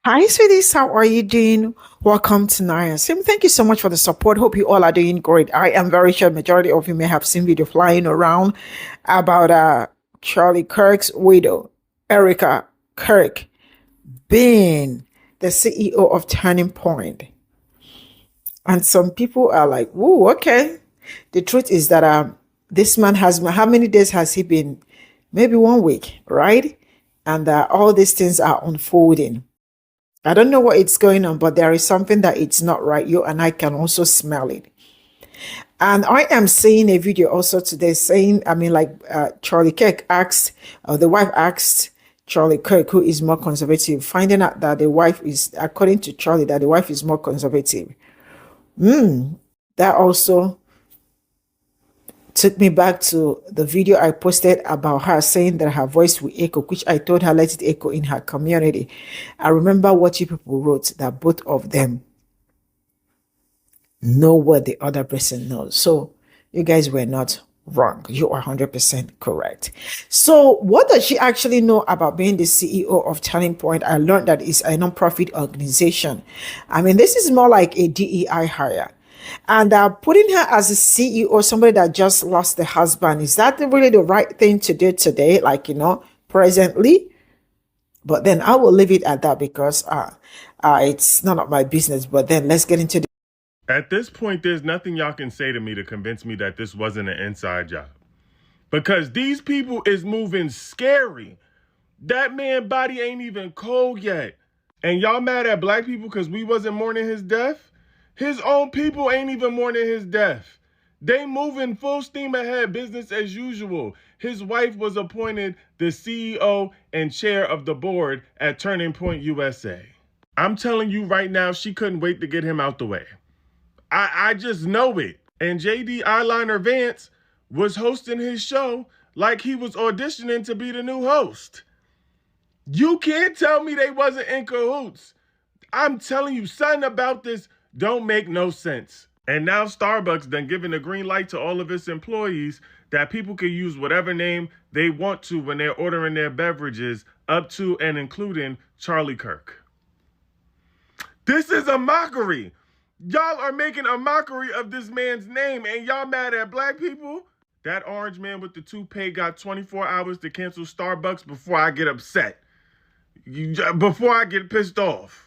Hi, sweeties. How are you doing? Welcome to Naya Sim. Thank you so much for the support. Hope you all are doing great. I am very sure majority of you may have seen video flying around about Charlie Kirk's widow, Erika Kirk, being the CEO of Turning Point. And some people are like, "Whoa, okay." The truth is that this man has how many days has he been? Maybe 1 week, right? And all these things are unfolding. I don't know what it's going on, but there is something that it's not right. You and I can also smell it. And I am seeing a video also today saying, Charlie Kirk asked, the wife asked Charlie Kirk, who is more conservative, finding out that the wife is, according to Charlie, that the wife is more conservative. That also took me back to the video I posted about her saying that her voice will echo, which I told her let it echo in her community. I remember what you people wrote, that both of them know what the other person knows. So you guys were not wrong. You are 100% correct. So what does she actually know about being the CEO of Turning Point? I learned that it's a non-profit organization. I mean, this is more like a DEI hire. And putting her as a CEO, somebody that just lost the husband, is that really the right thing to do today? Like, presently? But then I will leave it at that because it's none of my business. But then let's get into the. At this point, there's nothing y'all can say to me to convince me that this wasn't an inside job. Because these people is moving scary. That man body ain't even cold yet. And y'all mad at black people because we wasn't mourning his death? His own people ain't even mourning his death. They moving full steam ahead, business as usual. His wife was appointed the CEO and chair of the board at Turning Point USA. I'm telling you right now, she couldn't wait to get him out the way. I just know it. And JD Eyeliner Vance was hosting his show like he was auditioning to be the new host. You can't tell me they wasn't in cahoots. I'm telling you, something about this don't make no sense. And now Starbucks done giving the green light to all of its employees that people can use whatever name they want to when they're ordering their beverages, up to and including Charlie Kirk. This is a mockery. Y'all are making a mockery of this man's name, and y'all mad at black people? That orange man with the toupee got 24 hours to cancel Starbucks before I get upset. Before I get pissed off.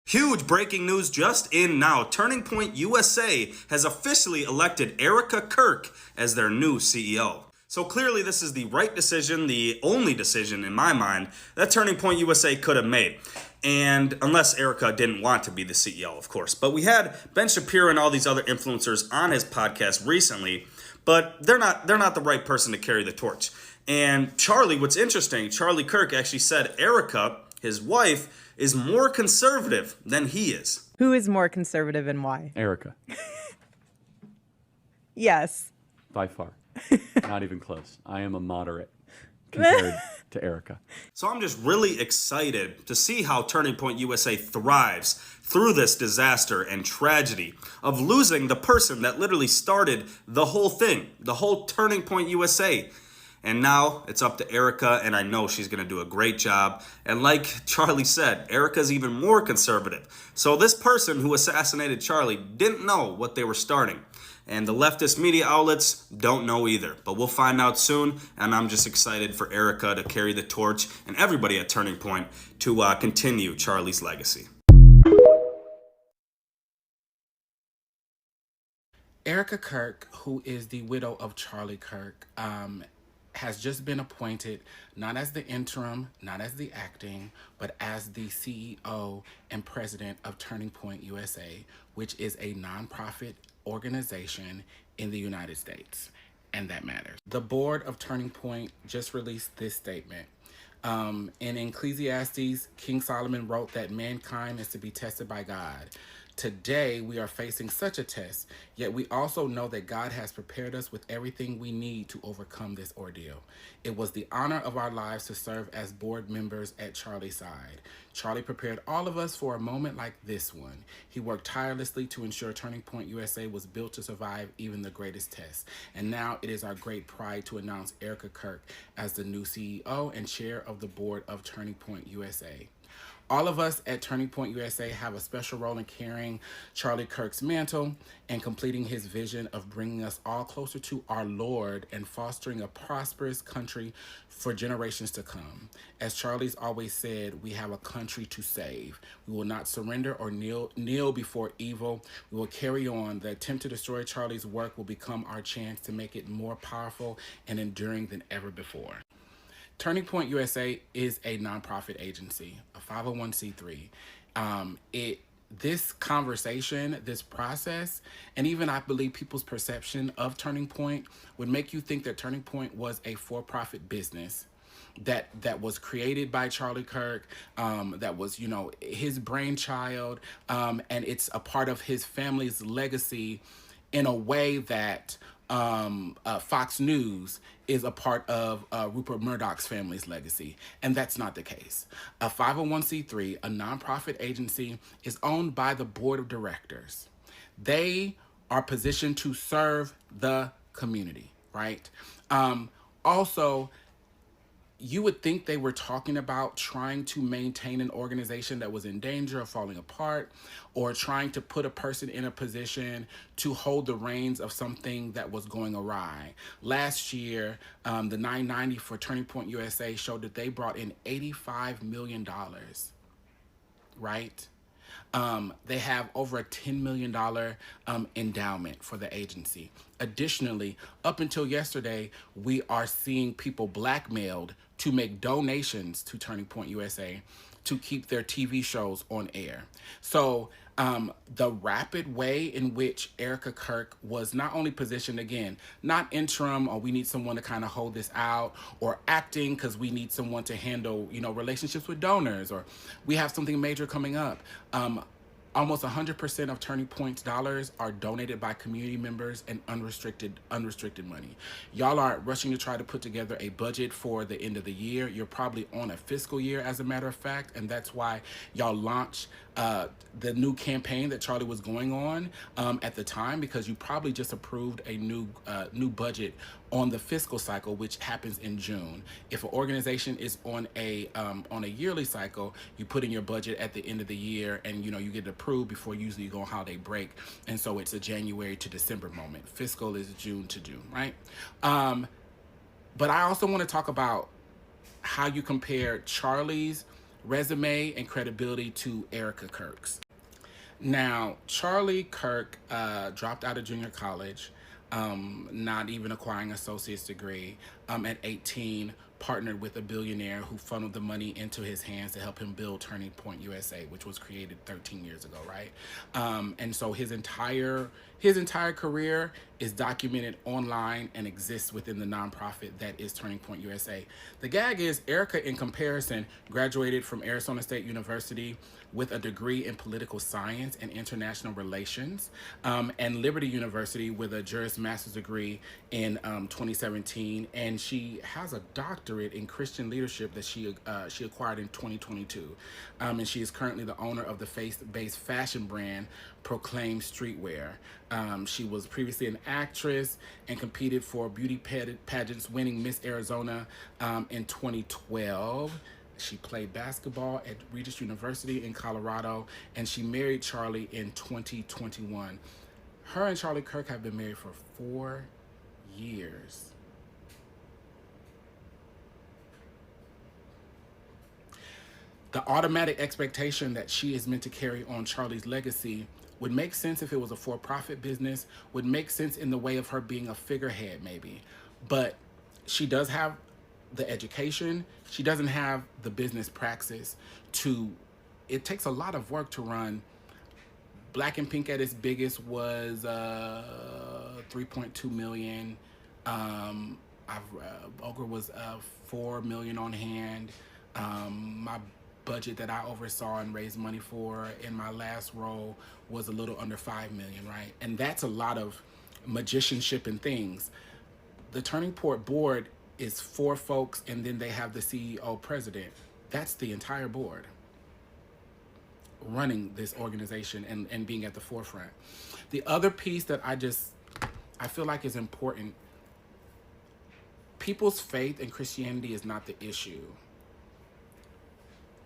Huge breaking news just in now. Turning Point USA has officially elected Erika Kirk as their new CEO. So clearly this is the right decision, the only decision in my mind that Turning Point USA could have made. And unless Erika didn't want to be the CEO, of course. But we had Ben Shapiro and all these other influencers on his podcast recently, but they're not the right person to carry the torch. And Charlie, what's interesting, Charlie Kirk actually said Erika, his wife, is more conservative than he is. Who is more conservative and why? Erika. Yes. By far. Not even close. I am a moderate compared to Erika. So I'm just really excited to see how Turning Point USA thrives through this disaster and tragedy of losing the person that literally started the whole thing, the whole Turning Point USA. And now it's up to Erika, and I know she's going to do a great job. And like Charlie said, Erika's even more conservative. So this person who assassinated Charlie didn't know what they were starting. And the leftist media outlets don't know either. But we'll find out soon, and I'm just excited for Erika to carry the torch and everybody at Turning Point to continue Charlie's legacy. Erika Kirk, who is the widow of Charlie Kirk, has just been appointed not as the interim, not as the acting, but as the CEO and president of Turning Point USA, which is a nonprofit organization in the United States, and that matters. The board of Turning Point just released this statement. In Ecclesiastes, King Solomon wrote that mankind is to be tested by God Today, we are facing such a test, yet we also know that God has prepared us with everything we need to overcome this ordeal. It was the honor of our lives to serve as board members at Charlie's side. Charlie prepared all of us for a moment like this one. He worked tirelessly to ensure Turning Point USA was built to survive even the greatest tests. And now it is our great pride to announce Erika Kirk as the new CEO and chair of the board of Turning Point USA. All of us at Turning Point USA have a special role in carrying Charlie Kirk's mantle and completing his vision of bringing us all closer to our Lord and fostering a prosperous country for generations to come. As Charlie's always said, we have a country to save. We will not surrender or kneel before evil. We will carry on. The attempt to destroy Charlie's work will become our chance to make it more powerful and enduring than ever before. Turning Point USA is a nonprofit agency, a 501c3. This conversation, this process, and even I believe people's perception of Turning Point would make you think that Turning Point was a for-profit business that was created by Charlie Kirk, that was, his brainchild, and it's a part of his family's legacy in a way that Fox News is a part of Rupert Murdoch's family's legacy, and that's not the case. A 501c3, a nonprofit agency, is owned by the board of directors. They are positioned to serve the community, right? Also, you would think they were talking about trying to maintain an organization that was in danger of falling apart, or trying to put a person in a position to hold the reins of something that was going awry. Last year, the 990 for Turning Point USA showed that they brought in $85 million, right? They have over a $10 million endowment for the agency. Additionally, up until yesterday, we are seeing people blackmailed to make donations to Turning Point USA to keep their TV shows on air. So the rapid way in which Erika Kirk was not only positioned, again, not interim, or we need someone to kind of hold this out, or acting because we need someone to handle, relationships with donors, or we have something major coming up. Almost 100% of Turning Point's dollars are donated by community members and unrestricted money. Y'all are rushing to try to put together a budget for the end of the year. You're probably on a fiscal year, as a matter of fact, and that's why y'all launched the new campaign that Charlie was going on at the time, because you probably just approved a new budget on the fiscal cycle, which happens in June. If an organization is on a yearly cycle, you put in your budget at the end of the year, and you get it approved before usually you go on holiday break, and so it's a January to December moment. Fiscal is June to June, right? But I also want to talk about how you compare Charlie's resume and credibility to Erika Kirk's. Now, Charlie Kirk dropped out of junior college, not even acquiring an associate's degree. At 18, partnered with a billionaire who funneled the money into his hands to help him build Turning Point USA, which was created 13 years ago, right? And so his entire career is documented online and exists within the nonprofit that is Turning Point USA. The gag is Erika, in comparison, graduated from Arizona State University with a degree in political science and international relations, and Liberty University with a Juris Master's degree in 2017, and she has a doctorate in Christian leadership that she acquired in 2022, and she is currently the owner of the faith-based fashion brand Proclaim Streetwear. She was previously an actress and competed for beauty pageants, winning Miss Arizona in 2012. She played basketball at Regis University in Colorado, and she married Charlie in 2021. Her and Charlie Kirk have been married for 4 years. The automatic expectation that she is meant to carry on Charlie's legacy would make sense if it was a for-profit business, would make sense in the way of her being a figurehead maybe. But she does have the education. She doesn't have the business praxis it takes a lot of work to run. Black and Pink at its biggest was 3.2 million. Ogre was 4 million on hand. My budget that I oversaw and raised money for in my last role was a little under $5 million, right? And that's a lot of magicianship and things. The Turning Point board is 4 folks, and then they have the CEO president. That's the entire board running this organization and being at the forefront. The other piece that I feel like is important, people's faith in Christianity is not the issue.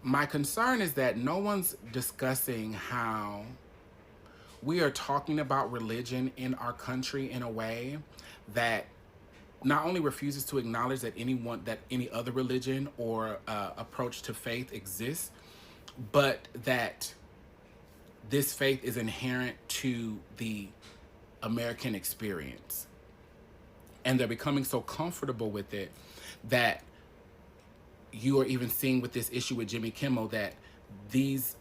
My concern is that no one's discussing how we are talking about religion in our country in a way that not only refuses to acknowledge that any other religion or approach to faith exists, but that this faith is inherent to the American experience. And they're becoming so comfortable with it that you are even seeing with this issue with Jimmy Kimmel that these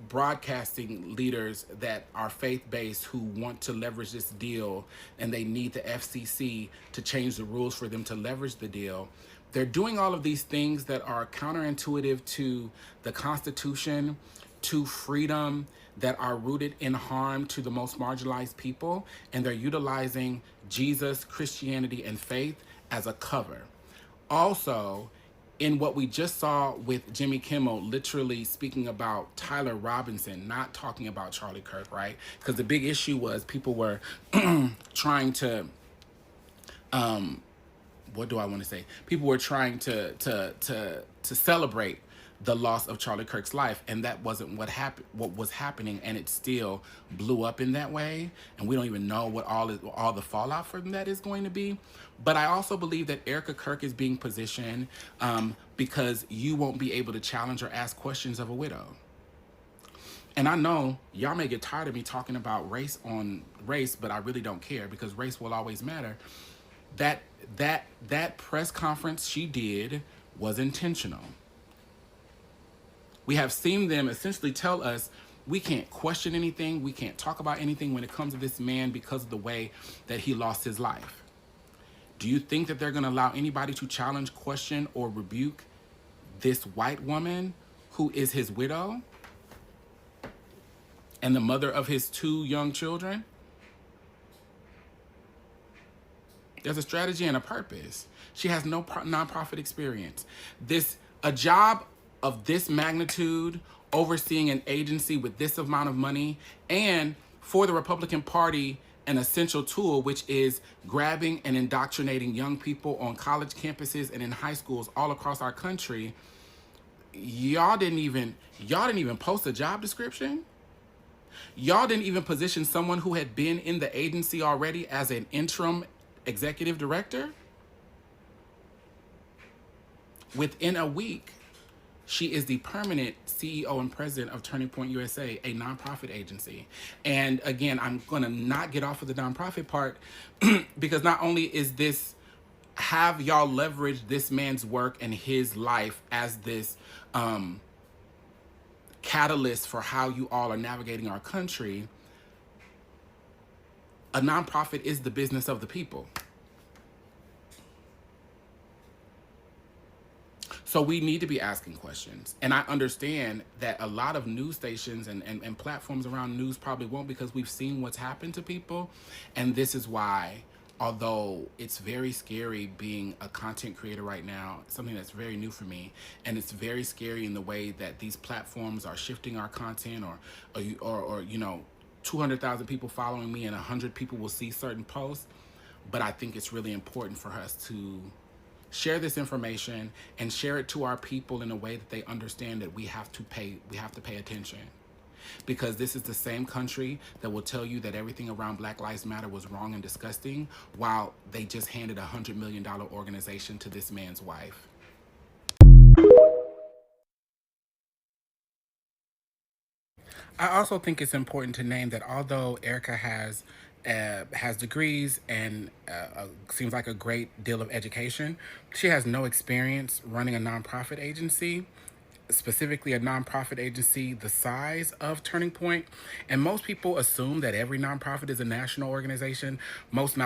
broadcasting leaders that are faith-based who want to leverage this deal, and they need the FCC to change the rules for them to leverage the deal. They're doing all of these things that are counterintuitive to the Constitution, to freedom, that are rooted in harm to the most marginalized people, and they're utilizing Jesus, Christianity, and faith as a cover. Also, in what we just saw with Jimmy Kimmel literally speaking about Tyler Robinson, not talking about Charlie Kirk, right? Because the big issue was people were trying to, what do I want to say? People were trying to celebrate the loss of Charlie Kirk's life, and that wasn't what was happening, and it still blew up in that way, and we don't even know what all the fallout from that is going to be. But I also believe that Erika Kirk is being positioned because you won't be able to challenge or ask questions of a widow. And I know y'all may get tired of me talking about race on race, but I really don't care, because race will always matter. That press conference she did was intentional. We have seen them essentially tell us we can't question anything, we can't talk about anything when it comes to this man because of the way that he lost his life. Do you think that they're going to allow anybody to challenge, question, or rebuke this white woman who is his widow and the mother of his 2 young children? There's a strategy and a purpose. She has no nonprofit experience. A job of this magnitude, overseeing an agency with this amount of money, and for the Republican Party, an essential tool, which is grabbing and indoctrinating young people on college campuses and in high schools all across our country. Y'all didn't even post a job description. Y'all didn't even position someone who had been in the agency already as an interim executive director. Within a week, she is the permanent CEO and president of Turning Point USA, a nonprofit agency. And again, I'm going to not get off of the nonprofit part because not only is this, have y'all leverage this man's work and his life as this catalyst for how you all are navigating our country, a nonprofit is the business of the people. So we need to be asking questions. And I understand that a lot of news stations and platforms around news probably won't, because we've seen what's happened to people. And this is why, although it's very scary being a content creator right now, something that's very new for me, and it's very scary in the way that these platforms are shifting our content, or you know, 200,000 people following me and 100 people will see certain posts. But I think it's really important for us to share this information and share it to our people in a way that they understand that we have to pay attention. Because this is the same country that will tell you that everything around Black Lives Matter was wrong and disgusting, while they just handed a $100 million organization to this man's wife. I also think it's important to name that although Erika has degrees and seems like a great deal of education, she has no experience running a nonprofit agency. specifically a nonprofit agency the size of Turning Point. And most people assume that every nonprofit is a national organization. Most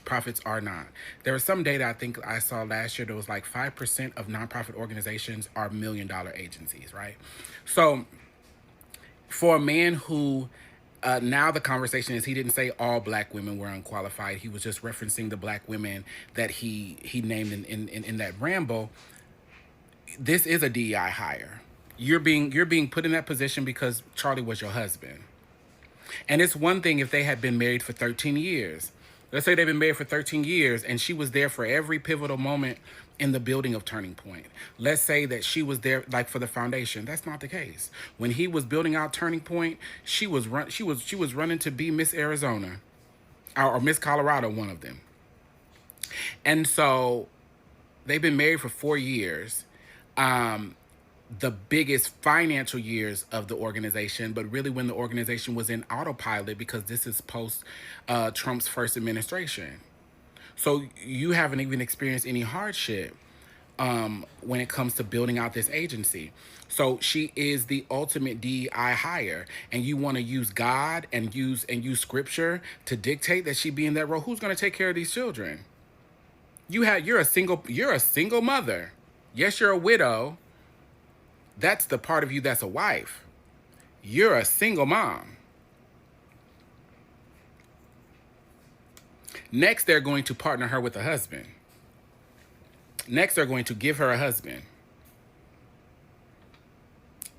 profits are not. There was some data I think I saw last year that was like 5% of nonprofit organizations are $1 million agencies, right? So for a man who now the conversation is he didn't say all black women were unqualified. He was just referencing the black women that he named in that ramble. This is a DEI hire. You're being put in that position because Charlie was your husband. And it's one thing if they had been married for 13 years. Let's say they've been married for 13 years and she was there for every pivotal moment in the building of Turning Point. Let's say that she was there like for the foundation. That's not the case. When he was building out Turning Point, she was running to be Miss Arizona or Miss Colorado, one of them. And so they've been married for 4 years. The biggest financial years of the organization, but really when the organization was in autopilot because this is post Trump's first administration. So you haven't even experienced any hardship when it comes to building out this agency. So she is the ultimate DEI hire, and you want to use God and use scripture to dictate that she be in that role. Who's going to take care of these children? You're a single mother. Yes, you're a widow. That's the part of you that's a wife. You're a single mom. Next, they're going to partner her with a husband. Next, they're going to give her a husband.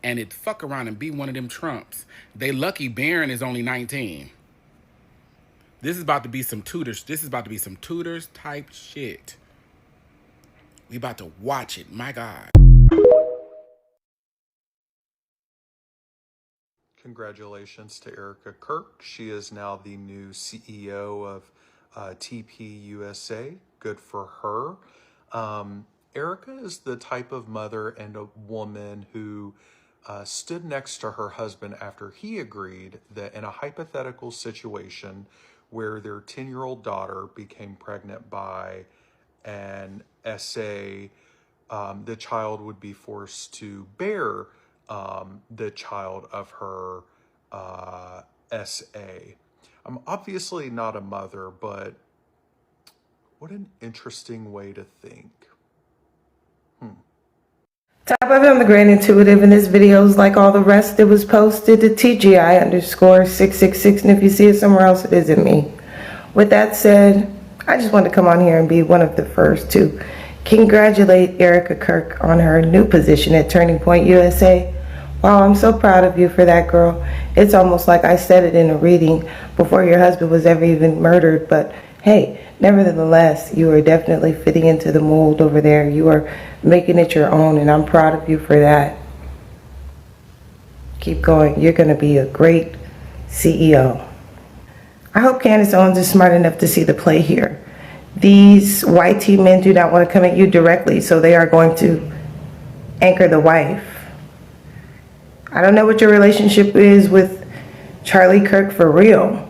And it fuck around and be one of them Trumps. They lucky Barron is only 19. This is about to be some tutors. This is about to be some tutors type shit. We about to watch it. My God. Congratulations to Erika Kirk. She is now the new CEO of TP USA. Good for her. Erika is the type of mother and a woman who stood next to her husband after he agreed that in a hypothetical situation where their 10-year-old daughter became pregnant by an SA, the child would be forced to bear the child of her SA. I'm obviously not a mother, but what an interesting way to think. Top of it, I'm the Grand Intuitive, and this video is like all the rest. It was posted to TGI_666, and if you see it somewhere else, it isn't me. With that said, I just wanted to come on here and be one of the first to congratulate Erika Kirk on her new position at Turning Point USA. Wow, I'm so proud of you for that, girl. It's almost like I said it in a reading before your husband was ever even murdered, but hey, nevertheless, you are definitely fitting into the mold over there. You are making it your own, and I'm proud of you for that. Keep going. You're going to be a great CEO. I hope Candace Owens is smart enough to see the play here. These YT men do not want to come at you directly, so they are going to anchor the wife. I don't know what your relationship is with Charlie Kirk for real,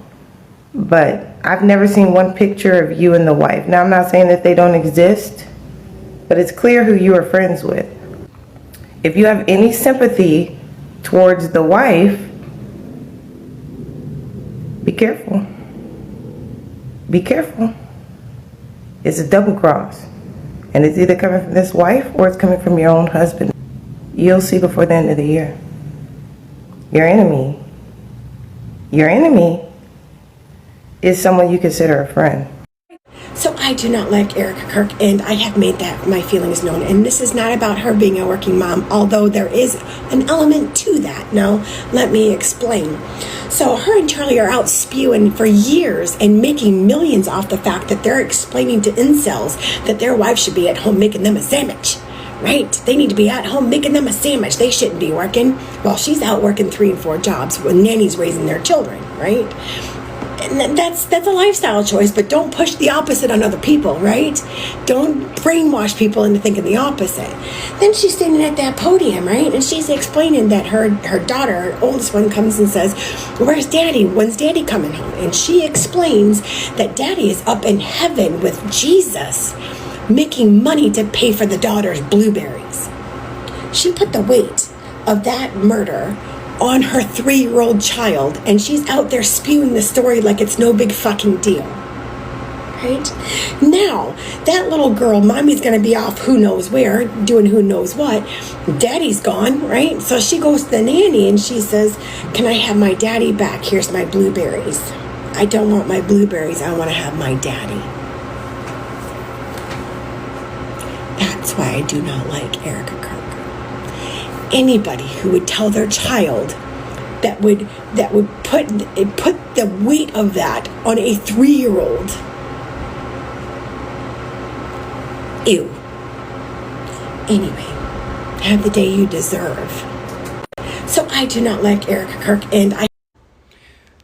but I've never seen one picture of you and the wife. Now, I'm not saying that they don't exist, but it's clear who you are friends with. If you have any sympathy towards the wife, be careful. Be careful. It's a double cross, and it's either coming from this wife or it's coming from your own husband. You'll see before the end of the year. Your enemy is someone you consider a friend. So I do not like Erika Kirk, and I have made that my feelings known. And this is not about her being a working mom, although there is an element to that. Now, let me explain. So her and Charlie are out spewing for years and making millions off the fact that they're explaining to incels that their wife should be at home making them a sandwich. Right? They need to be at home making them a sandwich. They shouldn't be working. Well, she's out working 3 and 4 jobs when nannies raising their children, right? And that's a lifestyle choice, but don't push the opposite on other people, right? Don't brainwash people into thinking the opposite. Then she's standing at that podium, right? And she's explaining that her daughter, her oldest one, comes and says, "Where's Daddy? When's Daddy coming home?" And she explains that Daddy is up in heaven with Jesus, making money to pay for the daughter's blueberries. She put the weight of that murder on her 3-year-old child, and she's out there spewing the story like it's no big fucking deal. Right? Now, that little girl, mommy's gonna be off who knows where, doing who knows what. Daddy's gone, right? So she goes to the nanny and she says, can I have my daddy back? Here's my blueberries. I don't want my blueberries, I wanna have my daddy. That's why I do not like Erika Kirk. Anybody who would tell their child that would put the weight of that on a 3-year-old. Ew. Anyway, have the day you deserve. So I do not like Erika Kirk, and I.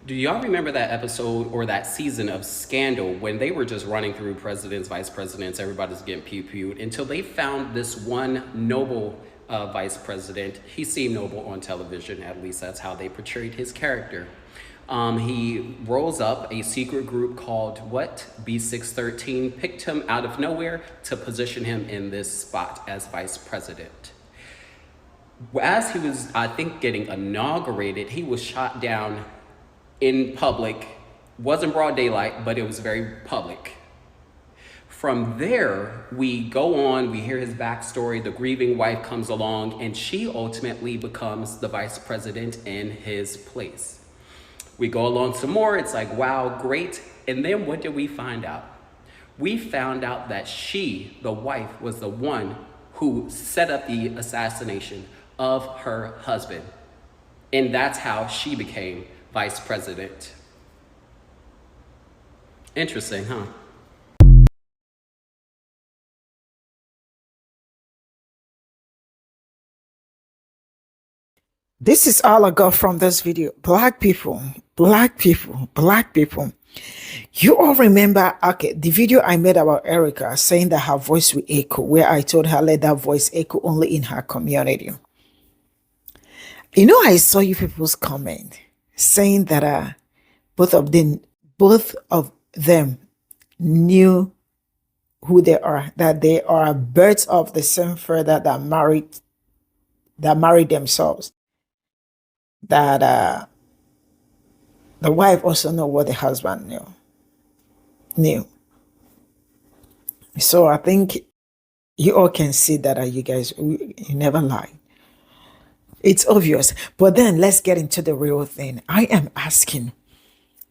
Do y'all remember that episode or that season of Scandal when they were just running through presidents, vice presidents, everybody's getting pew-pewed until they found this one noble vice president. He seemed noble on television, at least that's how they portrayed his character. He rolls up a secret group called B613, picked him out of nowhere to position him in this spot as vice president. As he was, I think, getting inaugurated, he was shot down in public. Wasn't broad daylight, but it was very public. From there, we go on, we hear his backstory, the grieving wife comes along, and she ultimately becomes the vice president in his place. We go along some more, it's like, wow, great. And then what did we find out? We found out that she, the wife, was the one who set up the assassination of her husband. And that's how she became vice president. Interesting, huh? This is all I got from this video. Black people, black people, black people. You all remember, okay, the video I made about Erika saying that her voice will echo, where I told her let that voice echo only in her community. You know, I saw you people's comment saying that both of them knew who they are, that they are birds of the same feather that married themselves. That the wife also know what the husband knew. So I think you all can see that you guys, you never lie. It's obvious. But then let's get into the real thing. I am asking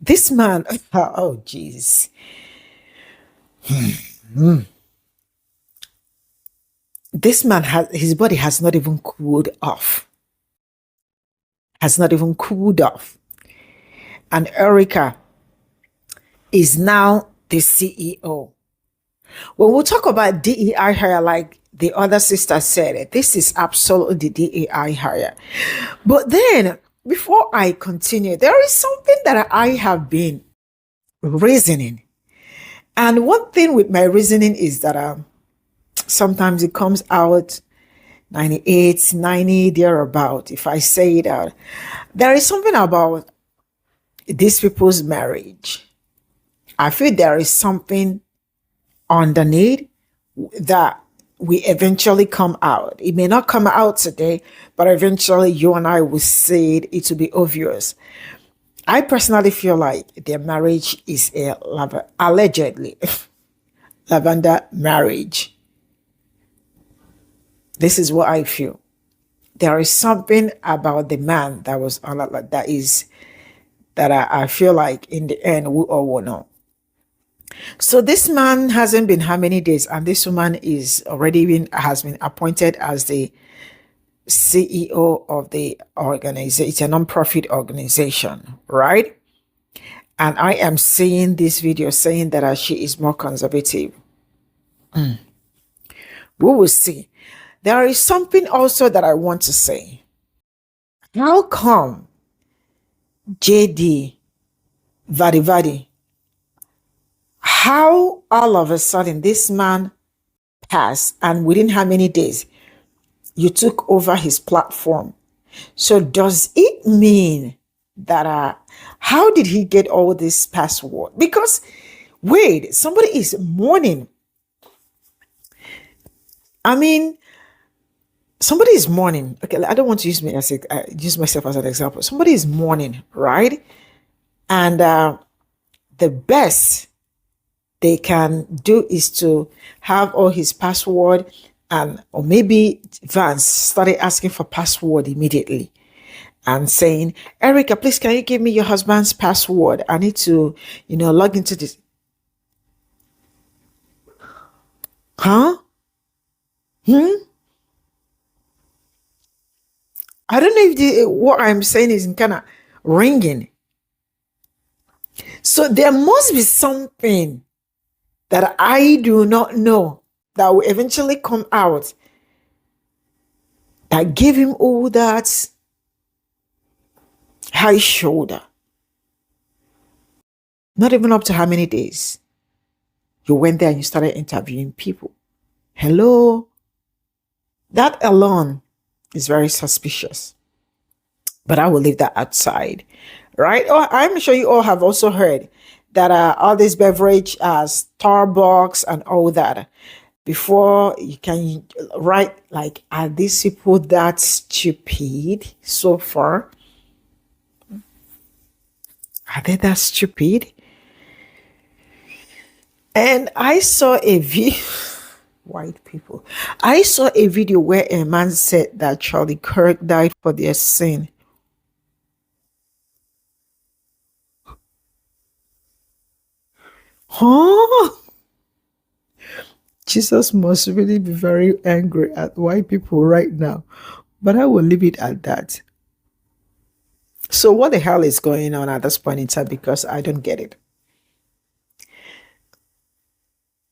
this man, oh jeez. This man his body has not even cooled off. And Erika is now the CEO. When we talk about DEI hire, like the other sister said, this is absolutely DEI hire. But then, before I continue, there is something that I have been reasoning. And one thing with my reasoning is that sometimes it comes out 98, 90, thereabout, if I say it out. There is something about these people's marriage. I feel there is something underneath that we eventually come out. It may not come out today, but eventually you and I will see it. It will be obvious. I personally feel like their marriage is allegedly lavender marriage. This is what I feel. There is something about the man that was on that I feel like in the end we all will know. So this man hasn't been how many days, and this woman has been appointed as the CEO of the organization. It's a non-profit organization, right? And I am seeing this video saying that she is more conservative. We will see. There is something also that I want to say. How come JD Vadivadi, how all of a sudden this man passed and within how many days you took over his platform? So does it mean that how did he get all this password? Because wait, somebody is mourning. I mean, somebody is mourning. Okay, I don't want to use myself as an example. Somebody is mourning, right? And the best they can do is to have all his password, and or maybe Vance started asking for password immediately and saying, Erika, please, can you give me your husband's password? I need to, log into this. Huh? I don't know if what I'm saying is kind of ringing. So there must be something that I do not know that will eventually come out that gave him all that high shoulder. Not even up to how many days. You went there and you started interviewing people. Hello? That alone is very suspicious. But I will leave that outside, right? Oh, I'm sure you all have also heard that all this beverage, Starbucks and all that, before you can write, like, are these people that stupid so far? Are they that stupid? And I saw a video, white people. I saw a video where a man said that Charlie Kirk died for their sin. Huh? Jesus must really be very angry at white people right now. But I will leave it at that. So what the hell is going on at this point in time? Because I don't get it.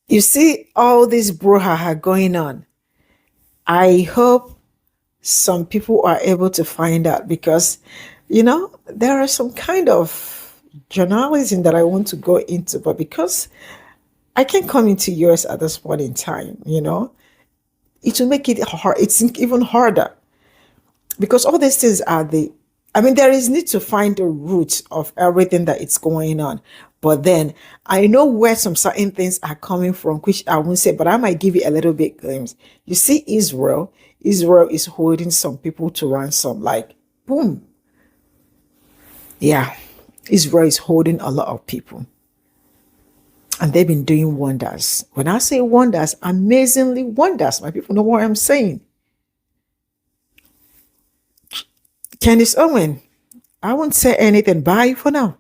You see all this brouhaha going on. I hope some people are able to find out, because, there are some kind of journalism that I want to go into, but because I can't come into yours at this point in time, it will make it hard. It's even harder, because all these things are there is need to find the root of everything that is going on. But then I know where some certain things are coming from, which I won't say, but I might give you a little bit glimpse. You see, Israel is holding some people to ransom, like, boom. Yeah, Israel is holding a lot of people. And they've been doing wonders. When I say wonders, amazingly wonders. My people know what I'm saying. Candice Owen, I won't say anything. Bye for now.